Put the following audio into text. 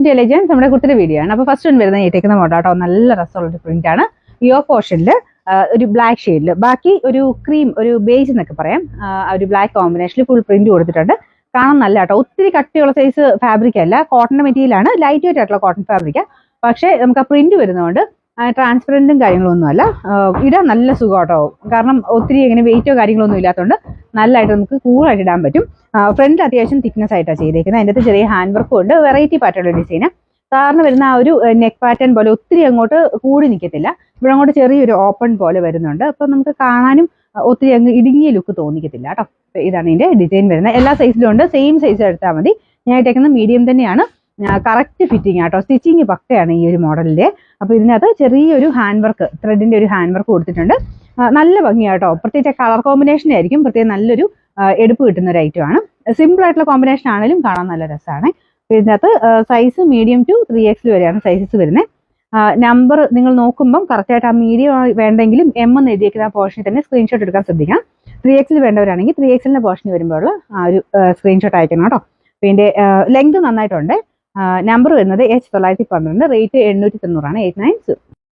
Intelligence നമ്മുടെ കുട്ടിയുടെ video ആണ്. അപ്പോൾ ഫസ്റ്റ് വരുന്ന ഏറ്റേക്കുന്ന മോഡാട്ടോ, നല്ല രസമുള്ള പ്രിന്റ് ആണ്. യോ പോർഷനിൽ ഒരു ബ്ലാക്ക് ഷെയ്ഡിൽ, ബാക്കി ഒരു ക്രീം, ഒരു ബേസ് എന്നൊക്കെ പറയാം, ഒരു ബ്ലാക്ക് കോമ്പിനേഷനിൽ ഫുൾ പ്രിന്റ് കൊടുത്തിട്ടുണ്ട്. കാണാൻ നല്ല കേട്ടോ. ഒത്തിരി കട്ടിയുള്ള സൈസ് ഫാബ്രിക് അല്ല, കോട്ടൺ മെറ്റീരിയൽ ആണ്, ലൈറ്റ് വെയിറ്റ് ആയിട്ടുള്ള കോട്ടൺ ഫാബ്രിക്. പക്ഷേ നമുക്ക് ആ പ്രിന്റ് വരുന്നതുകൊണ്ട് ട്രാൻസ്പെറന്റും കാര്യങ്ങളൊന്നുമല്ല, ഇടാൻ നല്ല സുഖം കേട്ടോ. കാരണം ഒത്തിരി ഇങ്ങനെ വെയിറ്റോ കാര്യങ്ങളൊന്നും ഇല്ലാത്തതുകൊണ്ട് നല്ലതായിട്ട് നമുക്ക് കൂളായിട്ട് ഇടാൻ പറ്റും. ഫ്രണ്ട് അത്യാവശ്യം തിക്നെസ് ആയിട്ടാണ് ചെയ്തേക്കുന്നത്. അതിൻ്റെ അകത്ത് ചെറിയ ഹാൻഡ് വർക്കും ഉണ്ട്, വെറൈറ്റി പാറ്റേൺ ഡിസൈന്. സാറിന് വരുന്ന ആ ഒരു നെക്ക് പാറ്റേൺ പോലെ ഒത്തിരി അങ്ങോട്ട് കൂടി നിൽക്കത്തില്ല, ഇവിടെ അങ്ങോട്ട് ചെറിയൊരു ഓപ്പൺ പോലെ വരുന്നുണ്ട്. അപ്പം നമുക്ക് കാണാനും ഒത്തിരി അങ്ങ് ഇടുങ്ങിയ ലുക്ക് തോന്നിക്കത്തില്ല കേട്ടോ. ഇതാണ് ഇതിന്റെ ഡിസൈൻ വരുന്നത്. എല്ലാ സൈസിലും ഉണ്ട്, സെയിം സൈസ് എടുത്താൽ മതി. ഞാൻ ഇട്ടേക്കുന്നത് മീഡിയം തന്നെയാണ്, കറക്റ്റ് ഫിറ്റിംഗ് ആട്ടോ. സ്റ്റിച്ചിങ് പക്കയാണ് ഈ ഒരു മോഡലിന്റെ. അപ്പോൾ ഇതിനകത്ത് ചെറിയൊരു ഹാൻഡ് വർക്ക്, ത്രെഡിന്റെ ഒരു ഹാൻഡ് വർക്ക് കൊടുത്തിട്ടുണ്ട്. നല്ല ഭംഗിയാട്ടോ. പ്രത്യേകിച്ച് കളർ കോമ്പിനേഷൻ ആയിരിക്കും പ്രത്യേകം നല്ലൊരു എടുപ്പ് കിട്ടുന്ന ഒരു ഐറ്റം ആണ്. സിമ്പിൾ ആയിട്ടുള്ള കോമ്പിനേഷൻ ആണെങ്കിലും കാണാൻ നല്ല രസമാണ്. ഇതിനകത്ത് സൈസ് മീഡിയം ടു 3X വരെയാണ് സൈസസ് വരുന്നത്. നമ്പർ നിങ്ങൾ നോക്കുമ്പം കറക്റ്റായിട്ട് ആ മീഡിയം വേണ്ടെങ്കിലും M എന്ന് എഴുതിയേക്കുന്ന ആ പോർഷനിൽ തന്നെ സ്ക്രീൻഷോട്ട് എടുക്കാൻ ശ്രദ്ധിക്കാം. 3X വേണ്ടവരാണെങ്കിൽ 3Xന്റെ പോർഷന് വരുമ്പോഴുള്ള ആ ഒരു സ്ക്രീൻഷോട്ട് അയക്കണം കേട്ടോ. പിന്നെ ലെങ്ത് നന്നായിട്ടുണ്ട്. നമ്പർ വരുന്നത് H912, റേറ്റ് 890 ആണ്, 890.